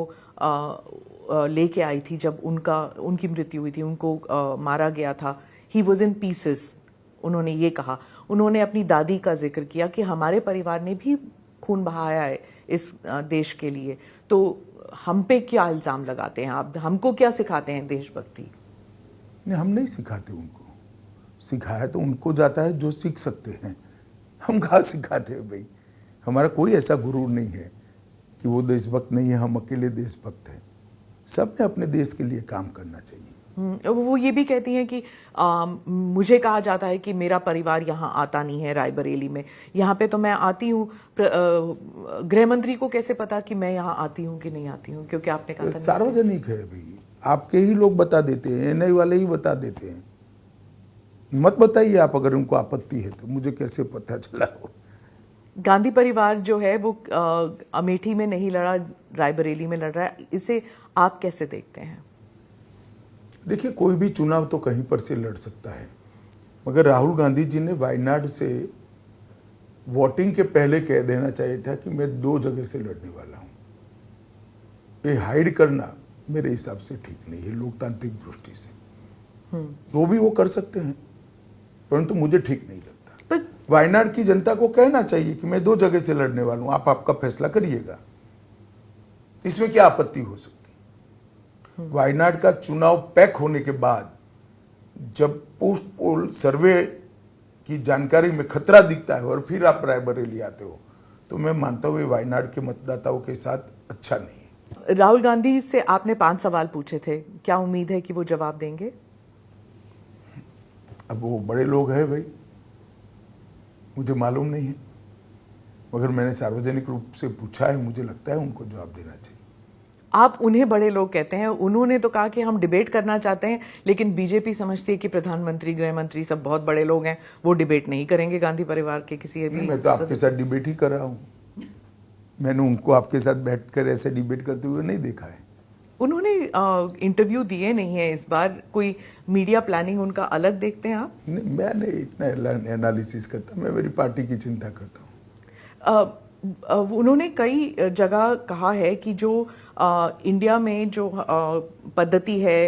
लेके आई थी, जब उनकी मृत्यु हुई थी, उनको मारा गया था। ही वॉज इन पीसेस, उन्होंने ये कहा। उन्होंने अपनी दादी का जिक्र किया कि हमारे परिवार ने भी खून बहाया है इस देश के लिए। तो हम पे क्या इल्जाम लगाते हैं आप? हमको क्या सिखाते हैं देशभक्ति? नहीं, हम नहीं सिखाते उनको। सिखाया तो उनको जाता है जो सीख सकते हैं, हम कहाँ सिखाते हैं भाई? हमारा कोई ऐसा गुरु नहीं है कि वो देशभक्त नहीं है, हम अकेले देशभक्त हैं। सबने अपने देश के लिए काम करना चाहिए। वो ये भी कहती हैं कि मुझे कहा जाता है कि मेरा परिवार यहाँ आता नहीं है रायबरेली में, यहाँ पे तो मैं आती हूँ। गृह मंत्री को कैसे पता कि मैं यहाँ आती हूँ कि नहीं आती हूँ? क्योंकि आपने कहा था सार्वजनिक है भाई, आपके ही लोग बता देते हैं, एनआई वाले ही बता देते हैं। मत बताइए आप, अगर उनको आपत्ति है तो। मुझे कैसे पता चला हो? गांधी परिवार जो है वो अमेठी में नहीं लड़ा, रायबरेली में लड़ रहा है, इसे आप कैसे देखते हैं? देखिए, कोई भी चुनाव तो कहीं पर से लड़ सकता है, मगर राहुल गांधी जी ने वायनाड से वोटिंग के पहले कह देना चाहिए था कि मैं 2 जगह से लड़ने वाला हूं। ये हाइड करना मेरे हिसाब से ठीक नहीं है लोकतांत्रिक दृष्टि से। वो भी वो कर सकते हैं, परंतु मुझे ठीक नहीं लगता। वायनाड की जनता को कहना चाहिए कि मैं 2 जगह से लड़ने वाला हूं, आप आपका फैसला करिएगा, इसमें क्या आपत्ति हो सकती? वायनाड का चुनाव पैक होने के बाद जब पोस्ट पोल सर्वे की जानकारी में खतरा दिखता है और फिर आप रायबरेली आते हो, तो मैं मानता हूं वायनाड के मतदाताओं के साथ अच्छा नहीं है। राहुल गांधी से आपने 5 सवाल पूछे थे, क्या उम्मीद है कि वो जवाब देंगे? अब वो बड़े लोग हैं भाई, मुझे मालूम नहीं है, मगर मैंने सार्वजनिक रूप से पूछा है, मुझे लगता है उनको जवाब देना चाहिए। आप उन्हें बड़े लोग कहते हैं, उन्होंने तो कहा कि हम डिबेट करना चाहते हैं, लेकिन बीजेपी समझती है कि प्रधानमंत्री, गृह मंत्री सब बहुत बड़े लोग हैं, वो डिबेट नहीं करेंगे गांधी परिवार के किसी भी। मैं तो आपके साथ डिबेट ही कर रहा हूं, मैंने उनको आपके साथ बैठकर ऐसे डिबेट करते हुए नहीं देखा है। उन्होंने इंटरव्यू दिए नहीं है इस बार, कोई मीडिया प्लानिंग उनका अलग देखते हैं आप? नहीं, मैं नहीं इतना एनालिसिस करता, मैं मेरी पार्टी की चिंता करता हूँ। उन्होंने कई जगह कहा है कि जो इंडिया में जो पद्धति है,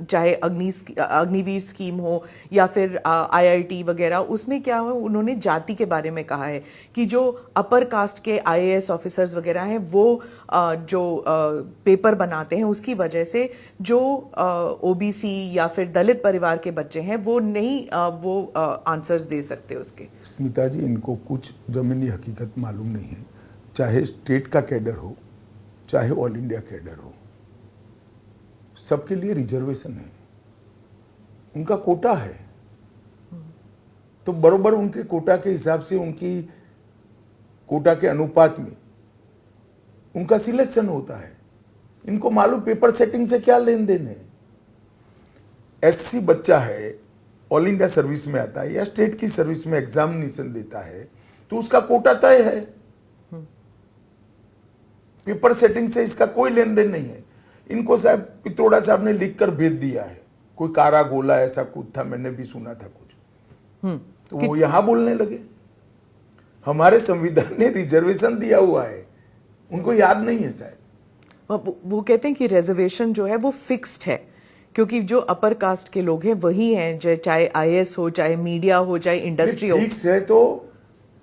चाहे अग्निवीर स्कीम हो या फिर आईआईटी वगैरह, उसमें क्या हो, उन्होंने जाति के बारे में कहा है कि जो अपर कास्ट के आईएएस ऑफिसर्स वगैरह हैं वो जो पेपर बनाते हैं उसकी वजह से जो ओबीसी या फिर दलित परिवार के बच्चे हैं वो नहीं वो आंसर्स दे सकते उसके। स्मिता जी, इनको कुछ जमीनी हकीकत मालूम नहीं है, चाहे स्टेट का कैडर हो चाहे ऑल इंडिया कैडर हो, सबके लिए रिजर्वेशन है, उनका कोटा है, तो बरोबर उनके कोटा के हिसाब से, उनकी कोटा के अनुपात में उनका सिलेक्शन होता है। इनको मालूम पेपर सेटिंग से क्या लेन देन है। एससी बच्चा है, ऑल इंडिया सर्विस में आता है या स्टेट की सर्विस में एग्जामिनेशन देता है, तो उसका कोटा तय है। पेपर सेटिंग से इसका कोई लेन देन नहीं है। इनको साहब पित्रोड़ा साहब ने लिखकर भेज दिया है, कोई कारा गोला ऐसा कुछ था, मैंने भी सुना था कुछ, तो वो यहां बोलने लगे। हमारे संविधान ने रिजर्वेशन दिया हुआ है, उनको याद नहीं है शायद। वो कहते हैं कि रिजर्वेशन जो है वो फिक्स्ड है, क्योंकि जो अपर कास्ट के लोग हैं वही हैं, चाहे आईएएस हो, चाहे मीडिया हो, चाहे इंडस्ट्री हो। फिक्स है तो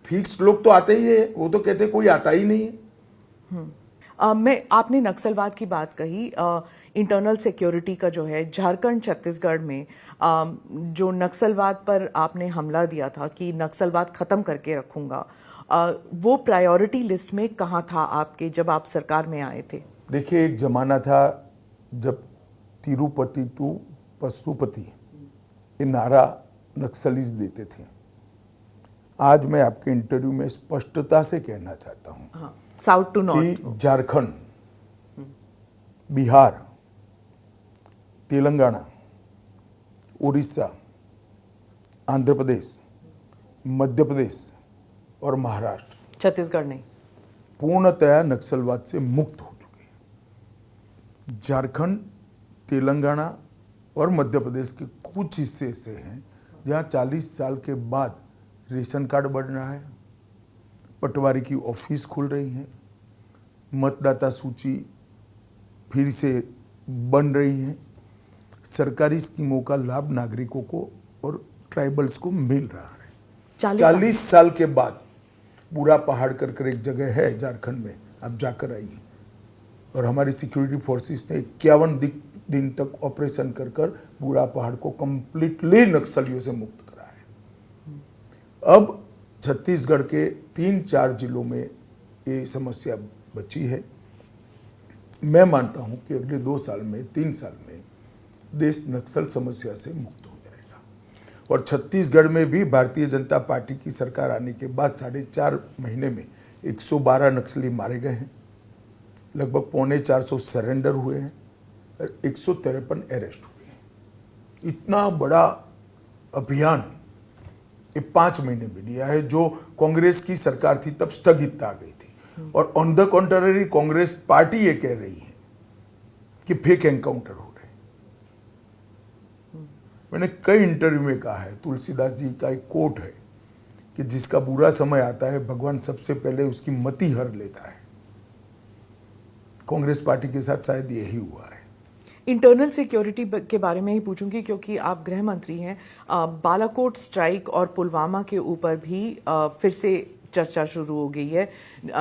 फिक्स लोग तो आते ही है, वो तो कहते कोई आता ही नहीं है। आपने नक्सलवाद की बात कही, इंटरनल सिक्योरिटी का जो है झारखंड छत्तीसगढ़ में जो नक्सलवाद पर आपने हमला दिया था कि नक्सलवाद खत्म करके रखूंगा, वो प्रायोरिटी लिस्ट में कहाँ था आपके जब आप सरकार में आए थे? देखिए, एक जमाना था जब तिरुपति टू पशुपति ये नारा नक्सलीज देते थे। आज मैं आपके इंटरव्यू में स्पष्टता से कहना चाहता हूं, हाँ, south to north, Jharkhand, Bihar, Telangana, Orissa, Andhra Pradesh, Madhya Pradesh और महाराष्ट्र, छत्तीसगढ़ नहीं, पूर्णतया नक्सलवाद से मुक्त हो चुके हैं। झारखंड, तेलंगाना और मध्य प्रदेश के कुछ हिस्से ऐसे हैं जहां 40 साल के बाद रेशन कार्ड बढ़ रहा है, पटवारी की ऑफिस खुल रही है, मतदाता सूची फिर से बन रही है, सरकारी स्कीमों का लाभ नागरिकों को और ट्राइबल्स को मिल रहा है। 40 साल के बाद पूरा पहाड़ कर एक जगह है झारखंड में, आप जाकर आइए। और हमारी सिक्योरिटी फोर्सेस ने 51 दिन तक ऑपरेशन कर पूरा पहाड़ को कंप्लीटली नक्सलियों से मुक्त करा है। अब छत्तीसगढ़ के 3-4 जिलों में ये समस्या बची है। मैं मानता हूं कि अगले 2 साल में, 3 साल में देश नक्सल समस्या से मुक्त हो जाएगा। और छत्तीसगढ़ में भी भारतीय जनता पार्टी की सरकार आने के बाद 4.5 महीने में 112 नक्सली मारे गए हैं, लगभग 450 सरेंडर हुए हैं और 153 अरेस्ट हुए हैं। इतना बड़ा अभियान ये 5 महीने में लिया है। जो कांग्रेस की सरकार थी तब स्थगित आ गई थी। और on the contrary Congress party ये कह रही है कि फेक एनकाउंटर हो रहे। मैंने कई इंटरव्यू में कहा है, तुलसीदास जी का एक कोट है कि जिसका बुरा समय आता है भगवान सबसे पहले उसकी मति हर लेता है। कांग्रेस पार्टी के साथ शायद यही हुआ है। इंटरनल सिक्योरिटी के बारे में ही पूछूंगी क्योंकि आप गृह मंत्री हैं। बालाकोट स्ट्राइक और पुलवामा के ऊपर भी फिर से चर्चा शुरू हो गई है।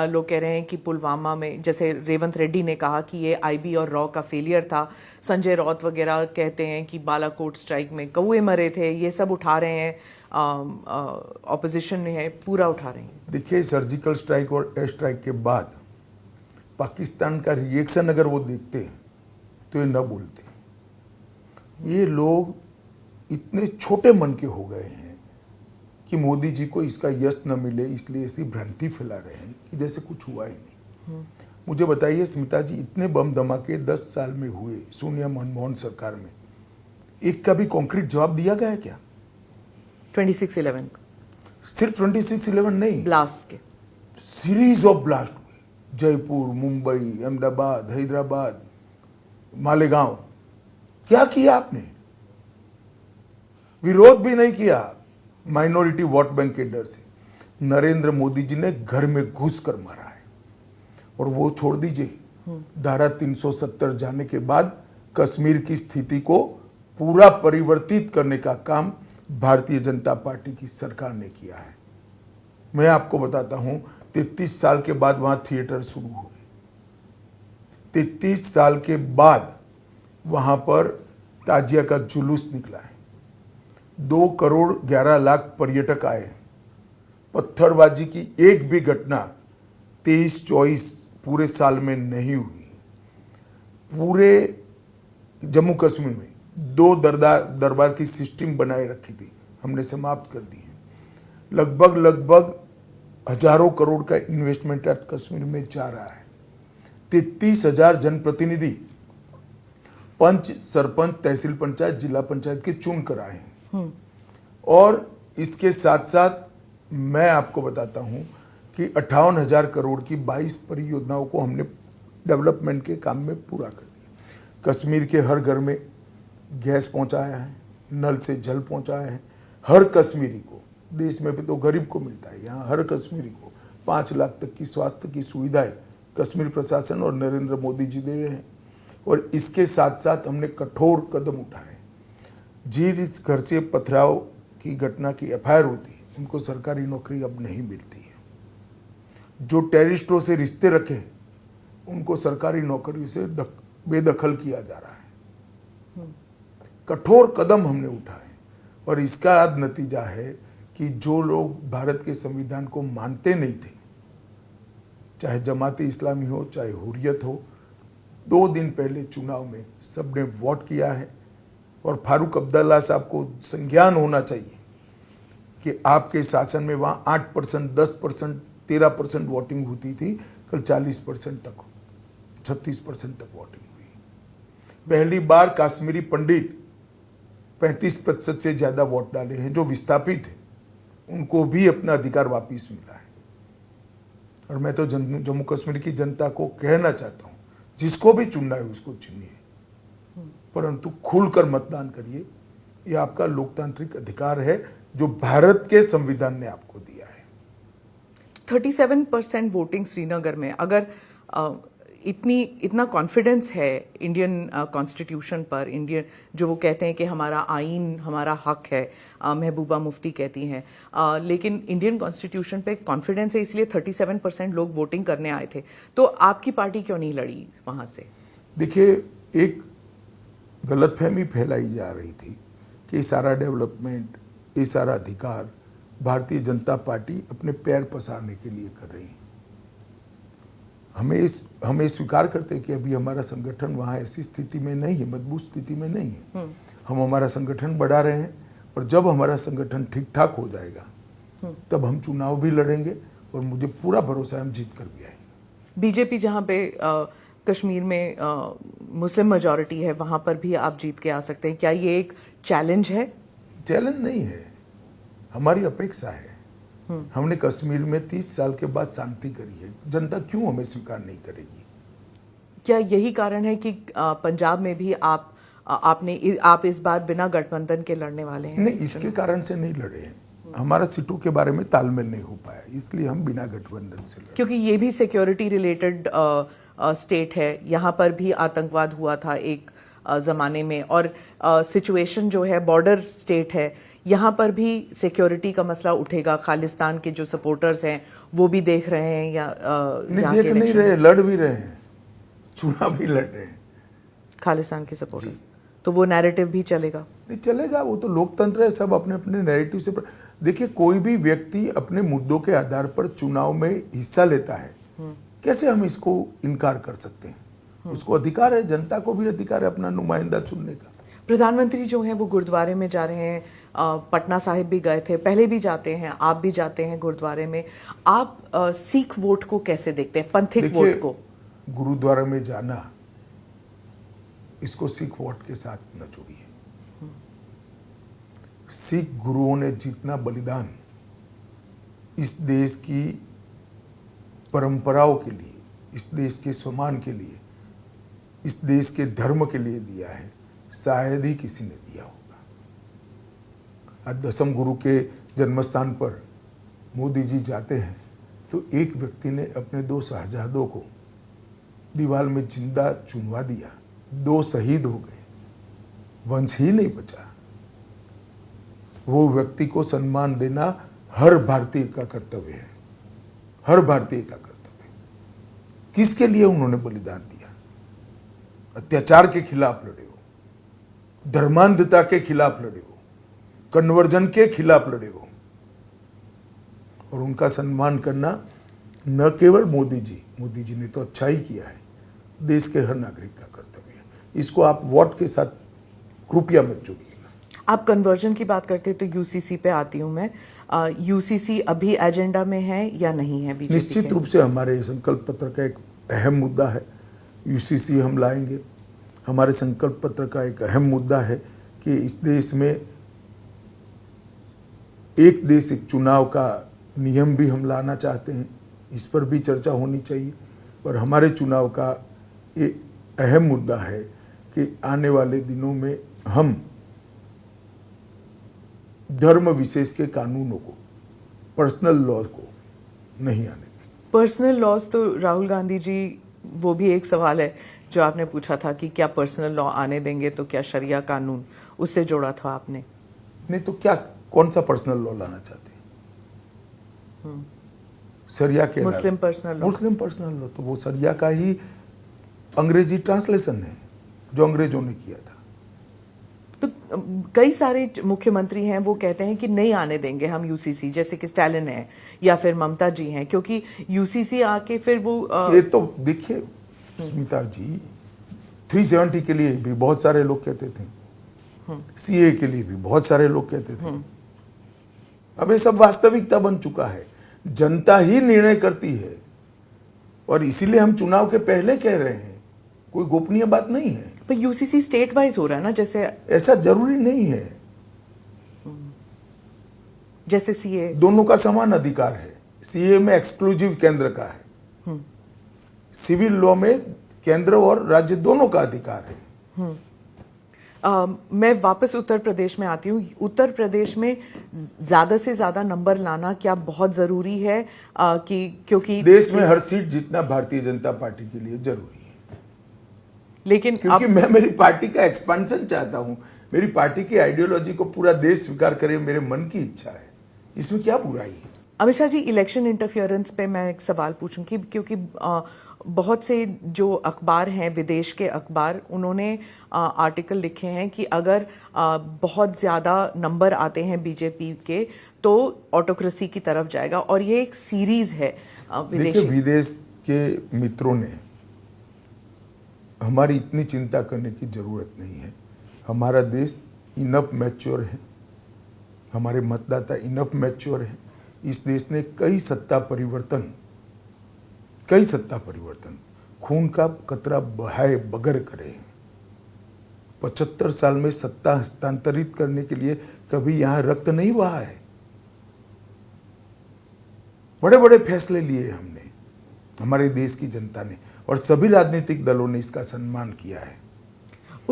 लोग कह रहे हैं कि पुलवामा में, जैसे रेवंत रेड्डी ने कहा कि ये आईबी और रॉ का फेलियर था। संजय राउत वगैरह कहते हैं कि बालाकोट स्ट्राइक में कौए मरे थे। ये सब उठा रहे हैं, ऑपोजिशन है पूरा उठा रही है। देखिए, सर्जिकल स्ट्राइक और एयर स्ट्राइक के बाद पाकिस्तान का रिएक्शन अगर वो देखते तो ये न बोलते। ये लोग इतने छोटे मन के हो गए हैं कि मोदी जी को इसका यश न मिले इसलिए ऐसी भ्रांति फैला रहे हैं कि जैसे कुछ हुआ ही नहीं। मुझे बताइए स्मिता जी, इतने बम धमाके 10 साल में हुए सोनिया मनमोहन सरकार में, एक का भी कॉन्क्रीट जवाब दिया गया है क्या? 26/11 सिर्फ 26/11 नहीं, ब्लास्ट के सीरीज ऑफ ब्लास्ट हुए। जयपुर, मुंबई, अहमदाबाद, हैदराबाद, मालेगांव। क्या किया आपने? विरोध भी नहीं किया, माइनॉरिटी वोट बैंक के डर से। नरेंद्र मोदी जी ने घर में घुस कर मारा है। और वो छोड़ दीजिए, धारा 370 जाने के बाद कश्मीर की स्थिति को पूरा परिवर्तित करने का काम भारतीय जनता पार्टी की सरकार ने किया है। मैं आपको बताता हूं, 33 साल के बाद वहां थिएटर शुरू हुए। 33 साल के बाद वहां पर ताजिया का जुलूस निकला है। 2 करोड़ 11 लाख पर्यटक आए। पत्थरबाजी की एक भी घटना 23-24 पूरे साल में नहीं हुई। पूरे जम्मू कश्मीर में 2 दरबार की सिस्टम बनाए रखी थी, हमने समाप्त कर दी है। लगभग हजारों करोड़ का इन्वेस्टमेंट आज कश्मीर में जा रहा है। 33,000 जनप्रतिनिधि पंच, सरपंच, तहसील पंचायत, जिला पंचायत के चुन कर आए हैं। और इसके साथ साथ मैं आपको बताता हूं कि 58,000 करोड़ की 22 परियोजनाओं को हमने डेवलपमेंट के काम में पूरा कर दिया। कश्मीर के हर घर में गैस पहुंचाया है, नल से जल पहुंचाया है। हर कश्मीरी को, देश में भी तो गरीब को मिलता है, यहाँ हर कश्मीरी को 5 लाख तक की स्वास्थ्य की सुविधाएं कश्मीर प्रशासन और नरेंद्र मोदी जी दे रहे हैं। और इसके साथ साथ हमने कठोर कदम उठाए। जिस घर से पथराव की घटना की एफआईआर होती है उनको सरकारी नौकरी अब नहीं मिलती है। जो टेररिस्टों से रिश्ते रखे उनको सरकारी नौकरी से बेदखल किया जा रहा है। कठोर कदम हमने उठाए और इसका आज नतीजा है कि जो लोग भारत के संविधान को मानते नहीं थे, चाहे जमाते इस्लामी हो, चाहे हुर्रियत हो, 2 दिन पहले चुनाव में सबने वोट किया है। और फारूक अब्दुल्ला साहब को संज्ञान होना चाहिए कि आपके शासन में वहां 8%, 10%, 13% वोटिंग होती थी, कल 40% तक, 36% तक वोटिंग हुई। पहली बार कश्मीरी पंडित 35% से ज्यादा वोट डाले हैं। जो विस्थापित है उनको भी अपना अधिकार वापिस मिला है। और मैं तो जम्मू कश्मीर की जनता को कहना चाहता हूं, जिसको भी चुनना है उसको चुनिए, परंतु खुलकर मतदान करिए। यह आपका लोकतांत्रिक अधिकार है जो भारत के संविधान ने आपको दिया है। 37% वोटिंग श्रीनगर में, अगर इतना कॉन्फिडेंस है इंडियन कॉन्स्टिट्यूशन पर, इंडियन जो वो कहते हैं कि हमारा आइन हमारा हक है, महबूबा मुफ्ती कहती हैं, लेकिन इंडियन कॉन्स्टिट्यूशन पे कॉन्फिडेंस है, इसलिए 37% लोग वोटिंग करने आए थे। तो आपकी पार्टी क्यों नहीं लड़ी वहां से? देखिए, एक गलतफहमी फैलाई जा रही थी कि ये सारा डेवलपमेंट, ये सारा अधिकार भारतीय जनता पार्टी अपने पैर पसारने के लिए कर रही है। हमें स्वीकार करते हैं कि अभी हमारा संगठन वहाँ ऐसी स्थिति में नहीं है, मजबूत स्थिति में नहीं है। हम हमारा संगठन बढ़ा रहे हैं और जब हमारा संगठन ठीक ठाक हो जाएगा तब हम चुनाव भी लड़ेंगे और मुझे पूरा भरोसा है हम जीत कर भी आएंगे। बीजेपी जहाँ पे कश्मीर में मुस्लिम मेजॉरिटी है, वहां पर भी आप जीत के आ सकते हैं। क्या ये एक चैलेंज है? चैलेंज नहीं है। हमारी अपेक्षा है। हमने कश्मीर में 30 साल के बाद शांति करी है, जनता क्यों हमें स्वीकार नहीं करेगी? क्या यही कारण है कि पंजाब में भी आप इस बार बिना गठबंधन के लड़ने वाले हैं? नहीं, इसके कारण से नहीं लड़े हैं। हमारा सीटों के बारे में तालमेल नहीं हो पाया, इसलिए हम बिना गठबंधन से लड़े। क्योंकि ये भी सिक्योरिटी रिलेटेड स्टेट है, यहाँ पर भी आतंकवाद हुआ था एक जमाने में, और सिचुएशन जो है बॉर्डर स्टेट है, यहाँ पर भी सिक्योरिटी का मसला उठेगा। खालिस्तान के जो सपोर्टर्स हैं वो भी देख रहे हैं या नहीं, देख नहीं रहे, लड़ भी रहे हैं, चुनाव भी लड़ रहे हैं खालिस्तान के सपोर्टर्स। तो वो नैरेटिव भी चलेगा? नहीं चलेगा, वो तो लोकतंत्र है, सब अपने अपने नैरेटिव से। देखिए, कोई भी व्यक्ति अपने मुद्दों के आधार पर चुनाव में हिस्सा लेता है, कैसे हम इसको इनकार कर सकते हैं? उसको अधिकार है, जनता को भी अधिकार है अपना नुमाइंदा चुनने का। प्रधानमंत्री जो हैं वो गुरुद्वारे में जा रहे हैं, पटना साहिब भी गए थे, पहले भी जाते हैं, आप भी जाते हैं गुरुद्वारे में। आप सिख वोट को कैसे देखते हैं, पंथिक वोट को? गुरुद्वारा में जाना, इसको सिख वोट के साथ न जोड़िए। सिख गुरुओं ने जितना बलिदान इस देश की परंपराओं के लिए, इस देश के सम्मान के लिए, इस देश के धर्म के लिए दिया है, शायद ही किसी ने दिया होगा। आज 10वें गुरु के जन्मस्थान पर मोदी जी जाते हैं तो एक व्यक्ति ने अपने 2 शहजादों को दीवार में जिंदा चुनवा दिया, 2 शहीद हो गए, वंश ही नहीं बचा। वो व्यक्ति को सम्मान देना हर भारतीय का कर्तव्य है, हर भारतीय का कर्तव्य। किसके लिए उन्होंने बलिदान दिया? अत्याचार के खिलाफ लड़े हो, धर्मांधता के खिलाफ लड़े हो, कन्वर्जन के खिलाफ लड़े हो, और उनका सम्मान करना न केवल मोदी जी ने तो अच्छा ही किया है, देश के हर नागरिक का कर्तव्य है। इसको आप वोट के साथ कृपया मत जोड़िएगा। आप कन्वर्जन की बात करते तो यूसीसी पे आती हूं मैं। यूसीसी अभी एजेंडा में है या नहीं है बीजेपी? निश्चित रूप से हमारे संकल्प पत्र का एक अहम मुद्दा है, यूसीसी हम लाएंगे। हमारे संकल्प पत्र का एक अहम मुद्दा है कि इस देश में एक देश एक चुनाव का नियम भी हम लाना चाहते हैं, इस पर भी चर्चा होनी चाहिए। पर हमारे चुनाव का एक अहम मुद्दा है कि आने वाले दिनों में हम धर्म विशेष के कानूनों को, पर्सनल लॉ को नहीं आने देंगे। पर्सनल लॉज तो राहुल गांधी जी, वो भी एक सवाल है जो आपने पूछा था कि क्या पर्सनल लॉ आने देंगे, तो क्या शरिया कानून, उससे जोड़ा था आपने? नहीं तो क्या, कौन सा पर्सनल लॉ लाना चाहते हैं? शरिया के मुस्लिम पर्सनल लॉ। मुस्लिम पर्सनल लॉ तो वो शरिया का ही अंग्रेजी ट्रांसलेशन है जो अंग्रेजों ने किया था। तो कई सारे मुख्यमंत्री हैं वो कहते हैं कि नहीं आने देंगे हम यूसीसी, जैसे कि स्टालिन है या फिर ममता जी हैं, क्योंकि यूसीसी आके फिर वो ये तो देखिए स्मिता जी, 370 के लिए भी बहुत सारे लोग कहते थे, सीए के लिए भी बहुत सारे लोग कहते थे। अब ये सब वास्तविकता बन चुका है, जनता ही निर्णय करती है, और इसीलिए हम चुनाव के पहले कह रहे हैं, कोई गोपनीय बात नहीं है। पर यूसीसी स्टेट वाइज हो रहा है ना, जैसे ऐसा जरूरी नहीं है, जैसे सीए। दोनों का समान अधिकार है। सीए में एक्सक्लूसिव केंद्र का है, सिविल लॉ में केंद्र और राज्य दोनों का अधिकार है। मैं वापस उत्तर प्रदेश में आती हूँ। उत्तर प्रदेश में ज्यादा से ज्यादा नंबर लाना क्या बहुत जरूरी है? क्योंकि देश में हर सीट जितना भारतीय जनता पार्टी के लिए जरूरी है, लेकिन क्योंकि मैं मेरी पार्टी का एक्सपेंशन चाहता हूं, मेरी पार्टी की आइडियोलॉजी को पूरा देश स्वीकार करे, मेरे मन की इच्छा है, इसमें क्या बुराई है? अमित शाह जी, इलेक्शन इंटरफियरेंस पे मैं एक सवाल पूछूंगी, क्योंकि बहुत से जो अखबार हैं, विदेश के अखबार, उन्होंने आर्टिकल लिखे हैं कि अगर बहुत ज़्यादा नंबर आते हैं बीजेपी के तो ऑटोक्रेसी की तरफ जाएगा, और ये एक सीरीज है देखिए, विदेश के मित्रों ने हमारी इतनी चिंता करने की जरूरत नहीं है। हमारा देश इनफ मैच्योर है, हमारे मतदाता इनफ मैच्योर है। इस देश ने कई सत्ता परिवर्तन, खून का कतरा बहाए बगैर करे। 75 साल में सत्ता हस्तांतरित करने के लिए कभी यहाँ रक्त नहीं बहा है। बड़े बड़े फैसले लिए हमने, हमारे देश की जनता ने, और सभी राजनीतिक दलों ने इसका सम्मान किया है।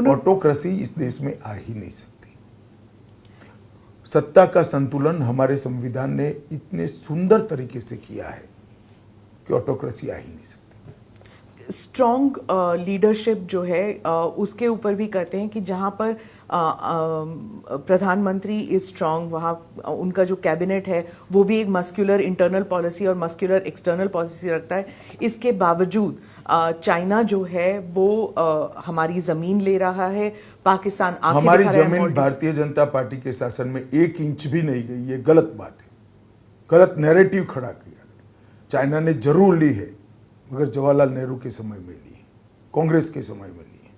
ऑटोक्रेसी इस देश में आ ही नहीं सकती। सत्ता का संतुलन हमारे संविधान ने इतने सुंदर तरीके से किया है कि ऑटोक्रेसी आ ही नहीं सकती। स्ट्रॉन्ग लीडरशिप जो है उसके ऊपर भी कहते हैं कि जहां पर प्रधानमंत्री इज स्ट्रॉन्ग, वहाँ उनका जो कैबिनेट है वो भी एक मस्कुलर इंटरनल पॉलिसी और मस्कुलर एक्सटर्नल पॉलिसी रखता है। इसके बावजूद चाइना जो है वो हमारी जमीन ले रहा है, पाकिस्तान आंखें हमारी दिखा रहा है जमीन मॉलडीव्स। भारतीय जनता पार्टी के शासन में 1 इंच भी नहीं गई, ये गलत बात है, गलत नैरेटिव खड़ा किया। चाइना ने जरूर ली है, मगर जवाहरलाल नेहरू के समय में ली है, कांग्रेस के समय में ली है।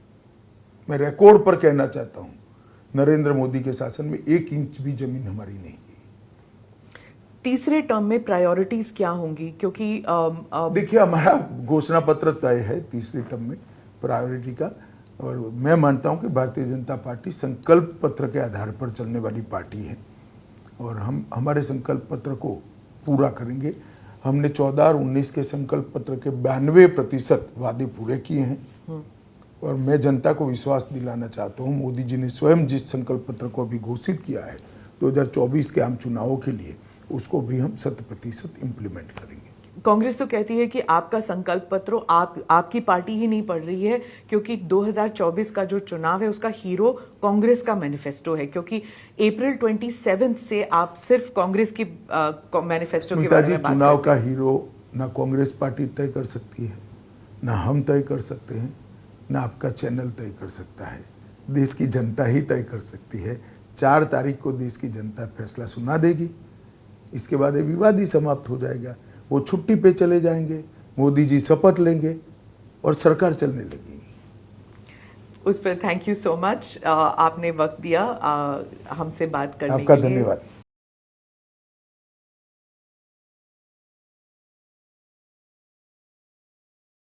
मैं रिकॉर्ड पर कहना चाहता हूं, नरेंद्र मोदी के शासन में 1 इंच भी जमीन हमारी नहीं गई। तीसरे टर्म में प्रायोरिटीज क्या होंगी? क्योंकि देखिए, हमारा घोषणा पत्र तय है तीसरे टर्म में प्रायोरिटी का, और मैं मानता हूं कि भारतीय जनता पार्टी संकल्प पत्र के आधार पर चलने वाली पार्टी है, और हम हमारे संकल्प पत्र को पूरा करेंगे। हमने 14 और 19 के संकल्प पत्र के 92% वादे पूरे किए हैं, और मैं जनता को विश्वास दिलाना चाहता हूं, मोदी जी ने स्वयं जिस संकल्प पत्र को अभी घोषित किया है 2024 के आम चुनावों के लिए, उसको भी हम 100% इम्प्लीमेंट करेंगे। कांग्रेस तो कहती है कि आपका संकल्प पत्र आपकी पार्टी ही नहीं पढ़ रही है, क्योंकि 2024 का जो चुनाव है उसका हीरो कांग्रेस का मैनिफेस्टो है, क्योंकि अप्रैल 27 से आप सिर्फ कांग्रेस की मैनिफेस्टो के बारे में बात चुनाव करते का हीरो ना कांग्रेस पार्टी तय कर सकती है, ना हम तय कर सकते हैं, ना आपका चैनल तय कर सकता है, देश की जनता ही तय कर सकती है। 4 तारीख को देश की जनता फैसला सुना देगी, इसके बाद ये विवाद ही समाप्त हो जाएगा। वो छुट्टी पे चले जाएंगे, मोदी जी शपथ लेंगे और सरकार चलने लगेगी। उस पर थैंक यू सो मच, आपने वक्त दिया हमसे बात करने आपका के लिए। धन्यवाद।